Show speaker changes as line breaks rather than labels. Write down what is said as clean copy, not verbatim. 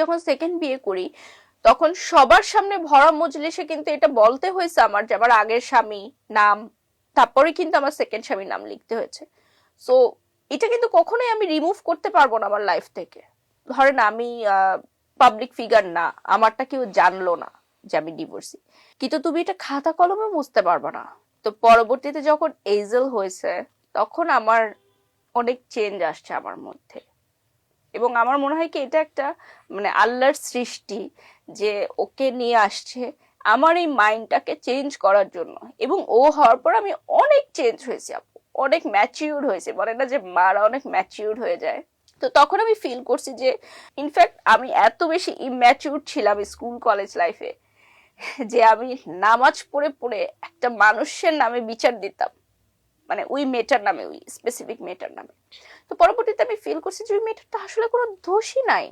যখন সেকেন্ড বিয়ে করি তখন সবার সামনে ভরা মজলিসে কিন্তু এটা বলতে হয়েছে আমার যে আমার আগের স্বামী নাম, তারপরে কিন্তু আমার সেকেন্ড স্বামীর নাম লিখতে হয়েছে। সো এটা কিন্তু কখনোই আমি রিমুভ করতে পারবো না আমার লাইফ থেকে। ধরেন আমি পাবলিক ফিগার না, আমারটা কেউ জানলো না যে আমি ডিভোর্সি, কিন্তু তুমি এটা খাতা কলমে বুঝতে পারবে না। তো পরবর্তীতে যখন এইজেল হয়েছে তখন আমার অনেক চেঞ্জ আসছে আমার মধ্যে, এবং আমার মনে হয় কি এটা একটা মানে আল্লাহর সৃষ্টি যে ওকে নিয়ে আসছে আমার এই মাইন্ডটাকে চেঞ্জ করার জন্য। এবং ও হওয়ার পর আমি অনেক চেঞ্জ হয়েছি আপু, অনেক ম্যাচিউর হয়েছে, বলে না যে মারা অনেক ম্যাচিউর হয়ে যায়। তো তখন আমি ফিল করছি যে ইনফ্যাক্ট আমি এত বেশি ইম্যাচিউর ছিলাম স্কুল কলেজ লাইফে যে আমি নামাজ পড়ে পড়ে একটা মানুষের নামে বিচার দিতাম, মানে ওই মেয়েটার নামে, ওই স্পেসিফিক মেয়েটার নামে। তো পরবর্তীতে আমি ফিল করছি যে ওই মেয়েটার তো আসলে কোনো দোষই নাই।